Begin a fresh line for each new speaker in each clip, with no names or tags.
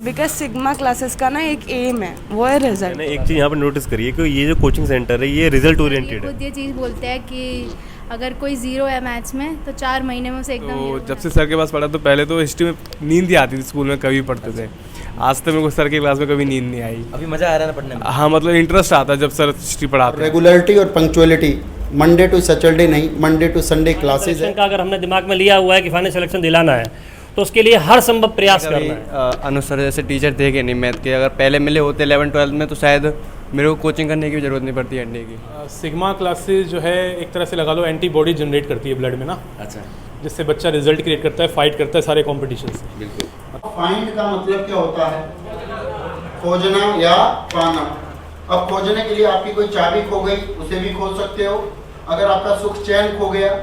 Because sigma classes का ना एक एम है, वो है रिजल्ट।
मैंने एक चीज़ यहाँ पर नोटिस करी है कि ये जो कोचिंग सेंटर है ये रिजल्ट ओरिएंटेड है।
खुद ये चीज़ बोलते हैं कि अगर कोई ज़ीरो है मैथ्स में तो 4 महीने में उसे एकदम
तो
hero
जब से सर के पास पढ़ा तो पहले तो हिस्ट्री में नींद ही आती थी, स्कूल में कभी पढ़ते थे। आज तक मेरे को सर के क्लास में कभी नींद नहीं आई।
अभी मज़ा आ रहा है ना पढ़ने में?
हाँ, मतलब इंटरेस्ट आता है जब सर हिस्ट्री पढ़ाते हैं।
रेगुलरिटी और पंक्चुअलिटी, मंडे टू सैटरडे नहीं, मंडे टू संडे क्लासेस है।
सिलेक्शन का अगर हमने दिमाग में लिया हुआ है कि फाइनल सिलेक्शन दिलाना है तो उसके लिए हर संभव प्रयास करना है।
अनुसर जैसे टीचर थे कि नहीं मैथ के, अगर पहले मिले होते 11-12 में तो शायद मेरे को कोचिंग करने की भी ज़रूरत नहीं पड़ती एनडीए की।
सिग्मा क्लासेस जो है एक तरह से लगा लो एंटीबॉडी जनरेट करती है ब्लड में ना।
अच्छा,
जिससे बच्चा रिजल्ट क्रिएट करता है, फाइट करता है सारे कॉम्पिटिशन से।
बिल्कुल।
फाइंड का मतलब क्या होता है? खोजना या पाना। अब खोजने के लिए आपकी कोई चाबी खो गई, उसे भी खोज सकते हो। अगर आपका सुख चैन खो गया,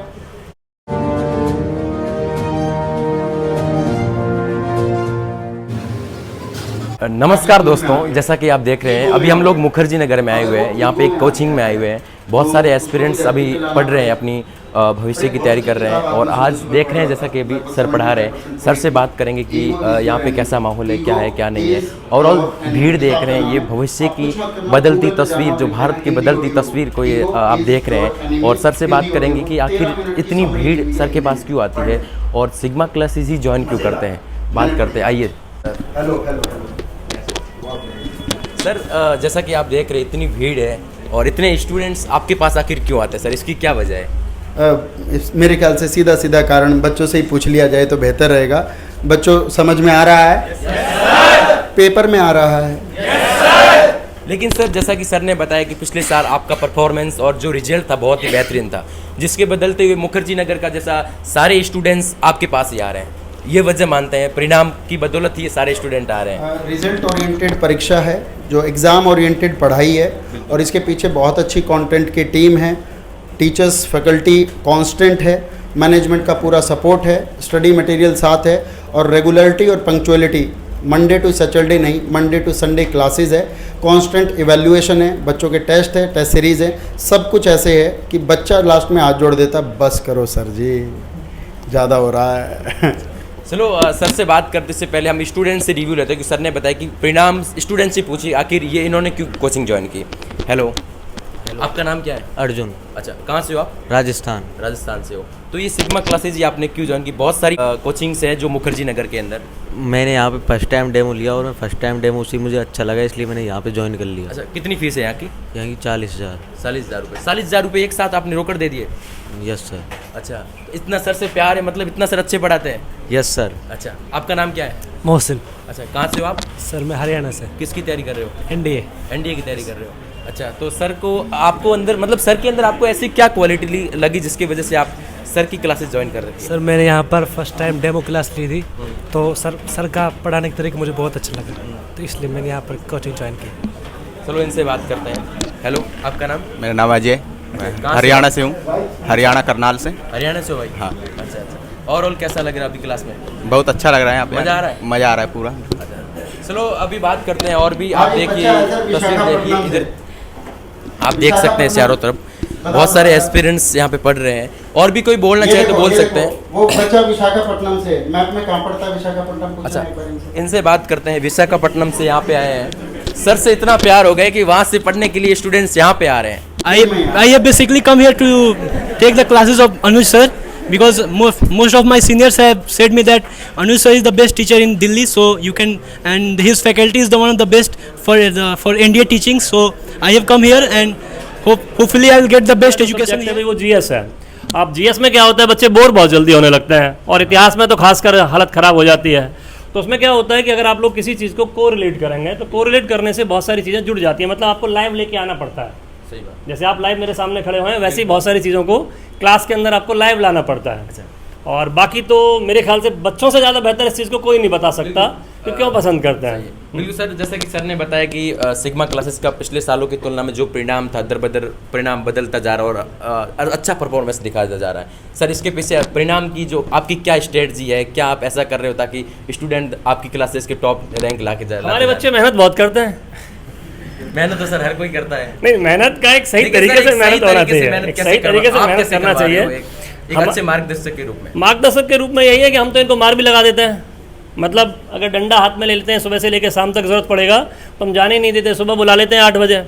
नमस्कार दोस्तों, जैसा कि आप देख रहे हैं अभी हम लोग मुखर्जी नगर में आए हुए हैं। यहाँ पे एक कोचिंग में आए हुए हैं। बहुत सारे एस्पिरेंट्स अभी पढ़ रहे हैं, अपनी भविष्य की तैयारी कर रहे हैं। और आज देख रहे हैं जैसा कि अभी सर पढ़ा रहे हैं। सर से बात करेंगे कि यहाँ पे कैसा माहौल है, क्या है क्या नहीं है। ओवरऑल भीड़ देख रहे हैं, ये भविष्य की बदलती तस्वीर, जो भारत की बदलती तस्वीर को ये आप देख रहे हैं। और सर से बात करेंगे कि आखिर इतनी भीड़ सर के पास क्यों आती है और सिग्मा क्लासेस ही ज्वाइन क्यों करते हैं। बात करते हैं, आइए।
हेलो हेलो
सर, जैसा कि आप देख रहे हैं इतनी भीड़ है और इतने स्टूडेंट्स आपके पास आखिर क्यों आते हैं सर, इसकी क्या वजह है?
मेरे ख्याल से सीधा सीधा कारण बच्चों से ही पूछ लिया जाए तो बेहतर रहेगा। बच्चों, समझ में आ रहा है? पेपर में आ रहा है?
लेकिन सर, जैसा कि सर ने बताया कि पिछले साल आपका परफॉर्मेंस और जो रिजल्ट था बहुत ही बेहतरीन था, जिसके बदलते हुए मुखर्जी नगर का जैसा सारे स्टूडेंट्स आपके पास ही आ रहे हैं। ये वजह मानते हैं परिणाम की बदौलत ही ये सारे स्टूडेंट आ रहे हैं।
रिजल्ट ओरिएंटेड परीक्षा है, जो एग्ज़ाम ओरिएंटेड पढ़ाई है, और इसके पीछे बहुत अच्छी कंटेंट की टीम है। टीचर्स फैकल्टी कांस्टेंट है, मैनेजमेंट का पूरा सपोर्ट है, स्टडी मटेरियल साथ है, और रेगुलरिटी और पंक्चुअलिटी, मंडे टू सैटरडे नहीं, मंडे टू संडे क्लासेस है। कांस्टेंट इवैल्यूएशन है, बच्चों के टेस्ट है, टेस्ट सीरीज़ है। सब कुछ ऐसे है कि बच्चा लास्ट में हाथ जोड़ देता, बस करो सर जी, ज़्यादा हो रहा है।
चलो, सर से बात करते से पहले हम स्टूडेंट से रिव्यू लेते हैं कि सर ने बताया कि परिणाम स्टूडेंट से पूछिए आखिर ये इन्होंने क्यों कोचिंग ज्वाइन की। हेलो, आपका नाम क्या है?
अर्जुन।
अच्छा, कहाँ से हो आप?
राजस्थान।
राजस्थान से हो। तो ये सिग्मा क्लासेज ये आपने क्यों ज्वाइन की? बहुत सारी कोचिंग्स हैं जो मुखर्जी नगर के अंदर।
मैंने यहाँ पे फर्स्ट टाइम डेमो लिया और फर्स्ट टाइम डेमो उसी मुझे अच्छा लगा, इसलिए मैंने यहाँ पे ज्वाइन कर लिया।
अच्छा, कितनी फीस है यहाँ की?
यहाँ की 40,000।
40,000 रुपये। 40,000 रुपये एक साथ आपने रोकड़ दे दिए?
Yes sir.
अच्छा, इतना सर से प्यार है, मतलब इतना सर अच्छे पढ़ाते हैं?
Yes sir.
अच्छा, आपका नाम क्या है?
मोहसिन।
अच्छा, कहाँ से हो आप?
सर मैं हरियाणा से।
किसकी तैयारी कर रहे हो?
एनडीए।
एनडीए की तैयारी कर रहे हो? अच्छा, तो सर को आपको अंदर, मतलब सर के अंदर आपको ऐसी क्या क्वालिटी लगी जिसकी वजह से आप सर की क्लासेस ज्वाइन कर रहे थे?
सर मैंने यहाँ पर फर्स्ट टाइम डेमो क्लास ली थी, तो सर का पढ़ाने का तरीका मुझे बहुत अच्छा लगा, तो इसलिए मैंने यहाँ पर कोचिंग ज्वाइन की।
चलो, इनसे बात करते हैं। हेलो, आपका नाम?
मेरा नाम अजय, मैं हरियाणा से हूँ, हरियाणा करनाल से।
हरियाणा से हो भाई?
हाँ।
अच्छा अच्छा। और कैसा लग रहा है आपकी क्लास में?
बहुत अच्छा लग रहा है यहाँ पे।
मज़ा आ रहा है?
मज़ा आ रहा है पूरा।
चलो, अभी बात करते हैं और भी। आप देखिए, तस्वीर देखिए, इधर आप देख सकते हैं चारों तरफ बहुत सारे एस्पिरेंट्स यहाँ पे पढ़ रहे हैं। और भी कोई बोलना चाहे तो बोल सकते हैं।
वो बच्चा विशाखापट्टनम से, मैप में कहाँ पड़ता है विशाखापट्टनम?
अच्छा, इनसे बात करते हैं। विशाखापट्टनम से यहाँ पे आए हैं। सर से इतना प्यार हो गया कि वहाँ से पढ़ने के लिए स्टूडेंट्स यहाँ पे आ रहे हैं।
I have basically come here to take the classes of Anuj sir because most of my seniors have said me that Anuj sir is the best teacher in Delhi, so you can, and his faculty is the one of the best for NDA teaching, so I have come here and hopefully I will get the best education here.
वो GS है। अब GS में क्या होता है, बच्चे bore बहुत जल्दी होने लगते हैं, और इतिहास में तो खासकर हालत ख़राब हो जाती है। तो उसमें क्या होता है कि अगर आप लोग किसी चीज़ को कोरिलेट करेंगे तो कोरिलेट करने से बहुत सारी चीज़ें जुड़ जाती हैं, मतलब आपको लाइव लेके आना पड़ता है।
सही बात।
जैसे आप लाइव मेरे सामने खड़े हुए हैं, वैसे ही बहुत सारी चीज़ों को क्लास के अंदर आपको लाइव लाना पड़ता है।
अच्छा।
और बाकी तो मेरे ख्याल से बच्चों से ज़्यादा बेहतर इस चीज़ को कोई नहीं बता सकता कि क्यों पसंद करते हैं।
बिल्कुल सर, जैसा कि सर ने बताया कि सिग्मा क्लासेस का पिछले सालों की तुलना में जो परिणाम था दर बदर परिणाम बदलता जा रहा है और अच्छा परफॉर्मेंस दिखाया जा रहा है। सर, इसके पीछे परिणाम की जो आपकी क्या स्ट्रेटजी है, क्या आप ऐसा कर रहे हो ताकि स्टूडेंट आपकी क्लासेस के टॉप रैंक ला के जाए?
हमारे बच्चे मेहनत बहुत करते हैं।
मेहनत तो सर हर कोई करता है।
नहीं, मेहनत का एक सही तरीके से मेहनत होना चाहिए, एक सही तरीके से मेहनत करना चाहिए।
एक अच्छे मार्गदर्शक के रूप में।
मार्गदर्शक के रूप में यही है कि हम तो इनको मार भी लगा देते हैं, मतलब अगर डंडा हाथ में ले लेते हैं सुबह से लेकर शाम तक ज़रूरत पड़ेगा तो हम जाने ही नहीं देते, सुबह बुला लेते हैं 8 बजे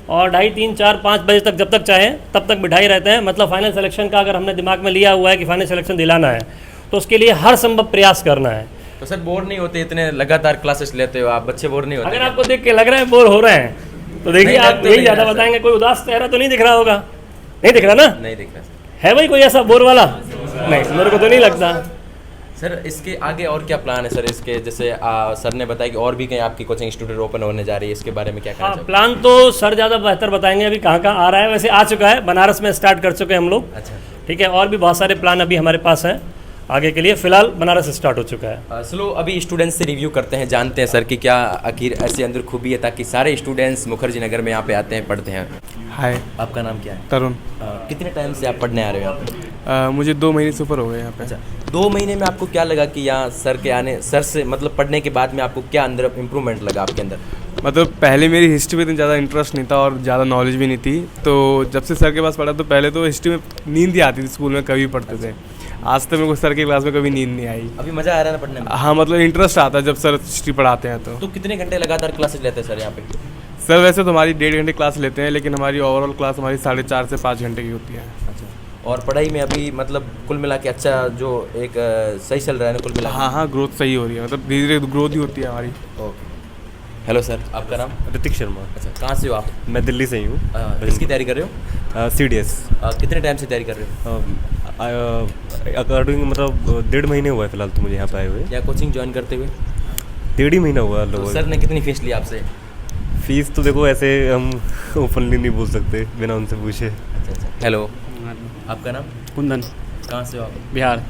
और 2:30, 3, 4, 5 बजे तक जब तक चाहे तब तक बिठाई रहते हैं। मतलब फाइनल सिलेक्शन का अगर हमने दिमाग में लिया हुआ है कि फाइनल सिलेक्शन दिलाना है तो उसके लिए हर संभव प्रयास करना है।
तो सर बोर नहीं होते इतने लगातार क्लासेस लेते हो आप, बच्चे बोर नहीं होते?
अगर आपको देख के लग रहा है बोर हो रहे हैं तो देखिए आप यही ज़्यादा बताएंगे। कोई उदास चेहरा तो नहीं दिख रहा होगा? नहीं दिख रहा ना?
नहीं दिख रहा
है भाई कोई ऐसा बोर वाला? नहीं, मेरे को तो नहीं लगता।
सर इसके आगे और क्या प्लान है सर? इसके जैसे सर ने बताया कि और भी कहीं आपकी कोचिंग इंस्टीट्यूट ओपन होने जा रही है, इसके बारे में क्या कहना चाहोगे?
प्लान तो सर ज़्यादा बेहतर बताएंगे अभी कहाँ कहाँ आ रहा है। वैसे आ चुका है, बनारस में स्टार्ट कर चुके हैं हम लोग।
अच्छा,
ठीक है, और भी बहुत सारे प्लान अभी हमारे पास हैं आगे के लिए। फिलहाल बनारस स्टार्ट हो चुका है।
चलो अभी स्टूडेंट्स से रिव्यू करते हैं, जानते हैं सर की क्या आखिर ऐसी अंदर खूबी है ताकि सारे स्टूडेंट्स मुखर्जी नगर में यहाँ पे आते हैं, पढ़ते हैं।
हाय,
आपका नाम क्या है?
तरुण।
कितने टाइम से आप पढ़ने आ रहे हो यहाँ पे?
मुझे 2 महीने से ऊपर हो गए यहाँ पे।
अच्छा, 2 महीने में आपको क्या लगा कि यहाँ सर से मतलब पढ़ने के बाद में आपको क्या अंदर इम्प्रूवमेंट लगा आपके अंदर?
मतलब पहले मेरी हिस्ट्री में इतना ज़्यादा इंटरेस्ट नहीं था और ज़्यादा नॉलेज भी नहीं थी, तो जब से सर के पास पढ़ा तो पहले तो हिस्ट्री में नींद ही आती थी, स्कूल में कभी पढ़ते थे। आज तक मेरे को सर की क्लास में कभी नींद नहीं आई।
अभी मज़ा आ रहा है ना पढ़ने में?
हाँ, मतलब इंटरेस्ट आता है जब सर हिस्ट्री पढ़ाते हैं। तो
कितने घंटे लगातार क्लासेस लेते हैं सर यहाँ पे?
सर वैसे तो हमारी 1.5 घंटे क्लास लेते हैं, लेकिन हमारी ओवरऑल क्लास हमारी 4.5 से 5 घंटे की होती है।
अच्छा, और पढ़ाई में अभी मतलब कुल मिला के अच्छा जो एक सही चल रहा है ना कुल मिला?
हाँ, ग्रोथ सही हो रही है, मतलब धीरे धीरे ग्रोथ ही होती है हमारी।
ओके। हेलो सर, आपका नाम?
ऋतिक शर्मा।
अच्छा, कहाँ से हो आप?
मैं दिल्ली से ही हूँ।
किसकी तैयारी कर रहे हो?
CDS।
कितने टाइम से तैयारी कर रहे हो?
अकॉर्डिंग मतलब 1.5 महीने हुआ है फिलहाल तो मुझे यहाँ पे आए हुए।
क्या कोचिंग ज्वाइन करते हुए?
1.5 ही महीना हुआ
तो
लोगों।
सर ने कितनी फीस ली आपसे?
फीस तो देखो ऐसे हम ओपनली नहीं बोल सकते बिना उनसे पूछे।
अच्छा। हेलो, आपका नाम?
कुंदन।
कहाँ से हो आप?
बिहार।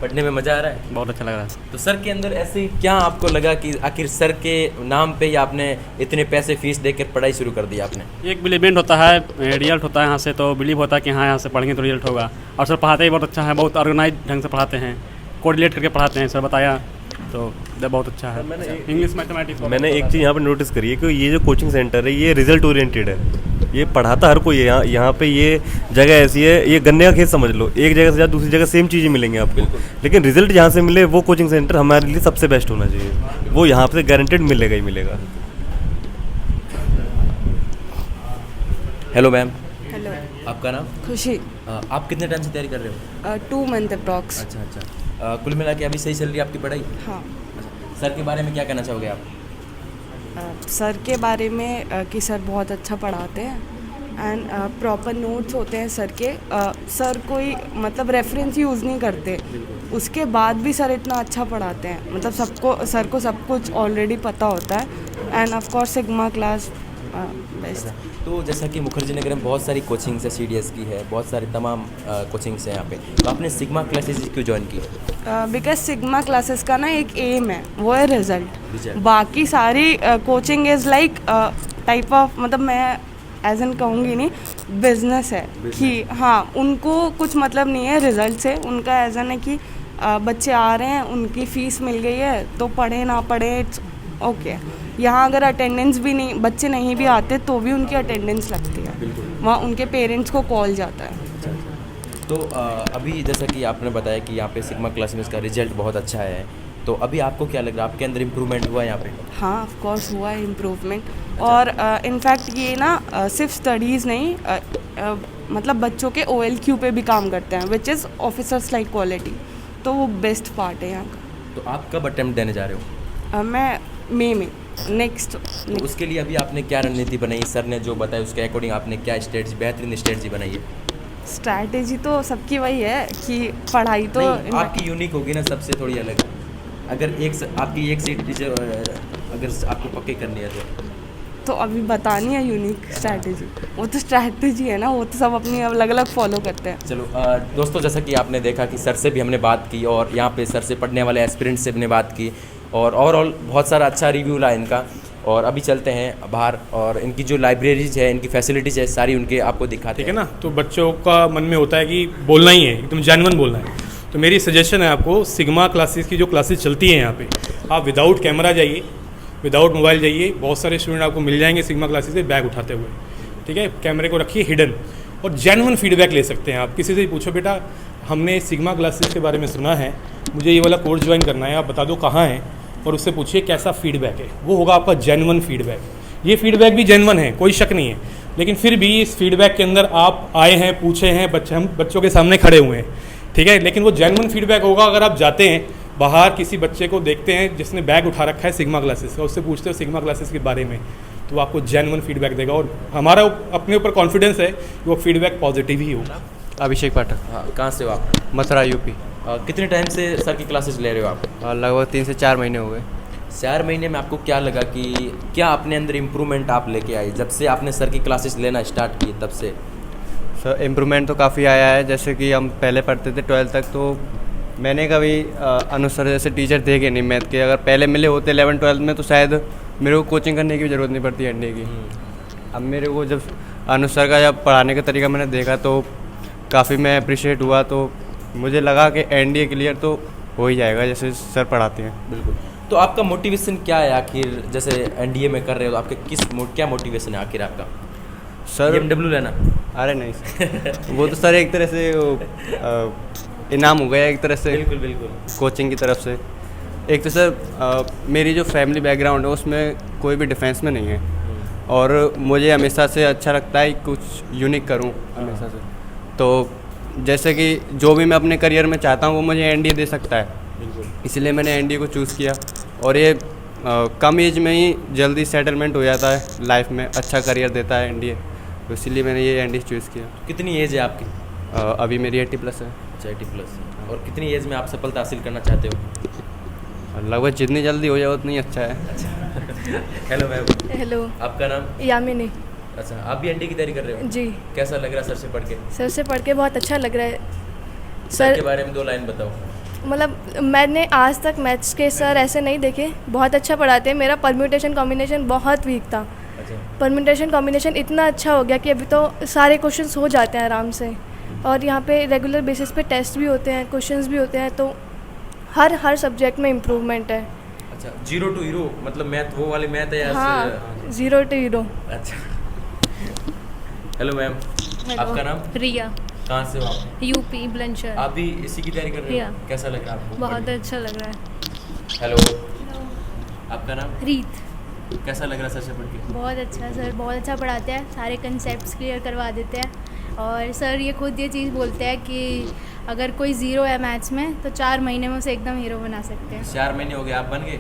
पढ़ने में मज़ा आ रहा है?
बहुत अच्छा लग रहा है।
तो सर के अंदर ऐसे क्या आपको लगा कि आखिर सर के नाम पे ही आपने इतने पैसे फीस देकर पढ़ाई शुरू कर दी आपने?
एक बिलीवमेंट होता है, रिजल्ट होता है यहाँ से, तो बिलीव होता है कि हाँ यहाँ से पढ़ेंगे तो रिजल्ट होगा। और सर पढ़ाते ही बहुत अच्छा है, बहुत ऑर्गेनाइज ढंग से पढ़ाते हैं, कोऑर्डिनेट करके पढ़ाते हैं। सर बताया तो बहुत अच्छा है। इंग्लिश मैथमेटिक्स
मैंने एक चीज़ यहाँ पे नोटिस करी है कि ये जो कोचिंग सेंटर है ये रिजल्ट ओरिएंटेड है। ये पढ़ाता हर कोई है। यहाँ पे ये जगह ऐसी है, ये गन्ने का खेत समझ लो, एक जगह से ज़्यादा दूसरी जगह सेम चीज़ें मिलेंगी आपको, लेकिन रिजल्ट जहाँ से मिले वो कोचिंग सेंटर हमारे लिए सबसे बेस्ट होना चाहिए। वो यहाँ पे गारंटेड मिलेगा ही मिलेगा।
Hello ma'am.
हेलो।
आपका नाम?
खुशी।
आप कितने टाइम से तैयारी कर रहे हो?
2 मंथ अप्रॉक्स।
अच्छा। कुल मिला के अभी सही चल रही है आपकी पढ़ाई?
हाँ।
सर के बारे में क्या कहना चाहोगे आप?
सर के बारे में कि सर बहुत अच्छा पढ़ाते हैं एंड प्रॉपर नोट्स होते हैं सर के। सर कोई मतलब रेफरेंस यूज़ नहीं करते, उसके बाद भी सर इतना अच्छा पढ़ाते हैं। मतलब सर को सब कुछ ऑलरेडी पता होता है end of course sigma class best.
तो जैसा कि मुखर्जी नगर में बहुत सारी कोचिंग्स है, CDS की है, बहुत सारी तमाम कोचिंग्स हैं यहाँ पे, तो आपने सिग्मा क्लासेस क्यों ज्वाइन की?
बिकॉज सिग्मा क्लासेस का ना एक एम है, वो है रिजल्ट। बाकी सारी coaching is like type of, मतलब मैं एज एन कहूँगी नहीं, बिजनेस है कि हाँ उनको कुछ मतलब नहीं है रिजल्ट से। उनका एज एन है कि बच्चे आ रहे हैं, उनकी फ़ीस मिल गई है तो पढ़े ना पढ़े इट्स ओके। यहाँ अगर अटेंडेंस भी नहीं, बच्चे नहीं भी आते तो भी उनकी अटेंडेंस लगती है, वहाँ उनके पेरेंट्स को कॉल जाता है।
तो अभी जैसा कि आपने बताया कि यहाँ पे सिग्मा क्लास में इसका रिजल्ट बहुत अच्छा है, तो अभी आपको क्या लग रहा है, आपके अंदर इम्प्रूवमेंट हुआ यहाँ पे?
हाँ ऑफ कोर्स हुआ है इम्प्रूवमेंट। और इनफैक्ट ये ना सिर्फ स्टडीज़ नहीं, मतलब बच्चों के OLQ पे भी काम करते हैं, which is officers like quality, तो वो बेस्ट पार्ट है यहाँ का।
तो आप कब अटेम्प्ट देने जा रहे हो?
मैं मई में नेक्स्ट।
तो उसके लिए अभी आपने क्या रणनीति बनाई? सर ने जो बताया उसके अकॉर्डिंग आपने क्या स्ट्रेटजी, बेहतरीन स्ट्रेटजी बनाई है?
स्ट्रैटेजी तो सबकी वही है कि पढ़ाई तो
आपकी यूनिक होगी ना, सबसे थोड़ी अलग। अगर आपकी एक सीट अगर आपको पक्की करनी है
तो अभी बतानी है यूनिक स्ट्रैटेजी। वो तो स्ट्रैटेजी है ना, वो तो सब अपनी अलग अलग फॉलो करते हैं।
चलो दोस्तों, जैसा कि आपने देखा कि सर से भी हमने बात की और यहाँ पे सर से पढ़ने वाले एस्पिरेंट्स से हमने बात की और ओवरऑल बहुत सारा अच्छा रिव्यू रहा इनका। और अभी चलते हैं बाहर और इनकी जो लाइब्रेरीज है, इनकी फैसिलिटीज़ है, सारी उनके आपको दिखाते
ठीक है ना। तो बच्चों का मन में होता है कि बोलना ही है, एकदम जेन्युइन बोलना है, तो मेरी सजेशन है आपको, सिग्मा क्लासेस की जो क्लासेस चलती हैं यहाँ पे, आप विदाउट कैमरा जाइए, विदाउट मोबाइल जाइए। बहुत सारे स्टूडेंट आपको मिल जाएंगे सिग्मा क्लासेस से बैग उठाते हुए, ठीक है। कैमरे को रखिए हिडन और जेन्युइन फीडबैक ले सकते हैं आप। किसी से पूछो बेटा हमने सिग्मा क्लासेस के बारे में सुना है, मुझे ये वाला कोर्स ज्वाइन करना है, आप बता दो कहाँ है, और उससे पूछिए कैसा फीडबैक है। वो होगा आपका जेन्युइन फीडबैक। ये फीडबैक भी जेन्युइन है, कोई शक नहीं है, लेकिन फिर भी इस फीडबैक के अंदर आप आए हैं, पूछे हैं, हम बच्चों के सामने खड़े हुए हैं, ठीक है। लेकिन वो जेन्युइन फीडबैक होगा अगर आप जाते हैं बाहर, किसी बच्चे को देखते हैं जिसने बैग उठा रखा है सिग्मा क्लासेस का, उससे पूछते हो सिग्मा क्लासेस के बारे में, तो वो आपको जेन्युइन फीडबैक देगा। और हमारा अपने ऊपर कॉन्फिडेंस है कि वो फीडबैक पॉजिटिव ही होगा।
अभिषेक पाठक।
हाँ, कहाँ से हो आप?
मथुरा यूपी।
कितने टाइम से सर की क्लासेस ले रहे हो आप?
लगभग 3 से 4 महीने हो गए।
4 महीने में आपको क्या लगा कि क्या अपने अंदर इम्प्रूवमेंट आप लेके आए जब से आपने सर की क्लासेस लेना स्टार्ट की तब से?
सर इम्प्रूवमेंट तो काफ़ी आया है। जैसे कि हम पहले पढ़ते थे 12th तक, तो मैंने कभी अनुज सर जैसे टीचर देखे नहीं मैथ के। अगर पहले मिले होते 11th-12th में तो शायद मेरे को कोचिंग करने की ज़रूरत नहीं पड़ती एनडीए की। अब मेरे को जब अनुज सर का जब पढ़ाने का तरीका मैंने देखा तो काफ़ी मैं अप्रिशिएट हुआ, तो मुझे लगा कि एनडीए क्लियर तो हो ही जाएगा जैसे सर पढ़ाते हैं।
बिल्कुल। तो आपका मोटिवेशन क्या है आखिर, जैसे एनडीए में कर रहे हो तो आपके क्या मोटिवेशन है आखिर आपका?
सर
BMW लेना?
अरे नहीं सर वो तो सर एक तरह से इनाम हो गया एक तरह से।
बिल्कुल बिल्कुल।
कोचिंग की तरफ से। एक तो सर मेरी जो फैमिली बैकग्राउंड है उसमें कोई भी डिफेंस में नहीं है, और मुझे हमेशा से अच्छा लगता है कुछ यूनिक करूं हमेशा से। तो जैसे कि जो भी मैं अपने करियर में चाहता हूं वो मुझे एनडीए दे सकता है, इसलिए मैंने एनडीए को चूज़ किया। और ये कम एज में ही जल्दी सेटलमेंट हो जाता है लाइफ में, अच्छा करियर देता है एनडीए, तो इसीलिए मैंने ये एनडीए चूज़ किया।
कितनी एज है आपकी?
अभी मेरी 80+ है।
80+। और कितनी एज में आप सफलता हासिल करना चाहते हो?
लगभग जितनी जल्दी हो जाए उतनी अच्छा है।
Hello ma'am.
हेलो।
आपका नाम?
यामिनी।
अच्छा, आप भी एनडीए की तैयारी कर रहे हो?
जी।
कैसा लग रहा है सर से पढ़ के?
सर से पढ़ के बहुत अच्छा लग रहा है।
सर के बारे में 2 लाइन बताओ।
मतलब मैंने आज तक मैथ्स के सर ऐसे नहीं देखे, बहुत अच्छा पढ़ाते हैं। मेरा परम्यूटेशन कॉम्बिनेशन बहुत वीक था।
अच्छा।
परम्यूटेशन कॉम्बिनेशन इतना अच्छा हो गया कि अभी तो सारे क्वेश्चंस हो जाते हैं आराम से, और यहाँ पे रेगुलर बेसिस पे टेस्ट भी होते हैं, क्वेश्चंस भी होते हैं, तो हर सब्जेक्ट में इम्प्रूवमेंट है।
अच्छा, 0 to हीरो मतलब मैथ, वो वाली मैथ है या?
हाँ, 0 to हीरो।
अच्छा। Hello ma'am. आपका नाम?
रिया।
कहाँ से हो आप?
यूपी बुलंदशहर।
आप भी इसी की तैयारी कर रहे हो?
Yeah.
कैसा लग रहा है आपको?
बहुत अच्छा लग रहा है।
हेलो। आपका नाम?
रीत।
कैसा लग रहा है सर से पढ़ के?
बहुत अच्छा सर, बहुत अच्छा पढ़ाते हैं, सारे कंसेप्ट्स क्लियर करवा देते हैं। और सर ये खुद ये चीज़ बोलते हैं कि अगर कोई ज़ीरो है मैथ्स में तो 4 महीने में उसे एकदम हीरो बना सकते हैं।
4 महीने हो गए, आप बन गए?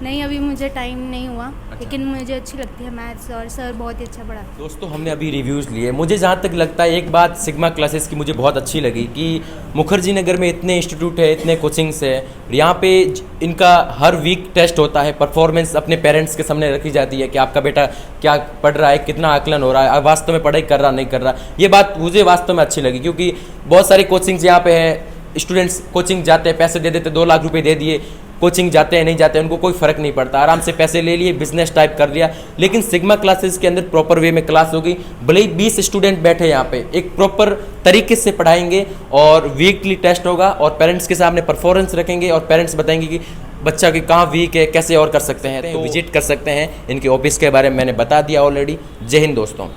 नहीं, अभी मुझे टाइम नहीं हुआ।
अच्छा।
लेकिन मुझे अच्छी लगती है मैथ्स, और सर बहुत ही अच्छा पढ़ाते हैं।
दोस्तों, हमने अभी रिव्यूज़ लिए। मुझे जहाँ तक लगता है एक बात सिग्मा क्लासेस की मुझे बहुत अच्छी लगी कि मुखर्जी नगर में इतने इंस्टीट्यूट है, इतने कोचिंग्स है, यहाँ पे इनका हर वीक टेस्ट होता है, परफॉर्मेंस अपने पेरेंट्स के सामने रखी जाती है कि आपका बेटा क्या पढ़ रहा है, कितना आकलन हो रहा है, वास्तव में पढ़ाई कर रहा नहीं कर रहा। ये बात मुझे वास्तव में अच्छी लगी, क्योंकि बहुत सारी कोचिंग्स यहाँ पे हैं, स्टूडेंट्स कोचिंग जाते हैं, पैसे दे देते, 2 लाख रुपए दे दिए, कोचिंग जाते हैं नहीं जाते हैं उनको कोई फ़र्क नहीं पड़ता, आराम से पैसे ले लिए, बिजनेस टाइप कर लिया। लेकिन सिग्मा क्लासेस के अंदर प्रॉपर वे में क्लास होगी, भले ही 20 स्टूडेंट बैठे यहाँ पे, एक प्रॉपर तरीके से पढ़ाएंगे, और वीकली टेस्ट होगा, और पेरेंट्स के सामने परफॉर्मेंस रखेंगे, और पेरेंट्स बताएंगे कि बच्चा की कहाँ वीक है, कैसे और कर सकते हैं। तो विजिट कर सकते हैं, इनके ऑफिस के बारे में मैंने बता दिया ऑलरेडी। जय हिंद दोस्तों।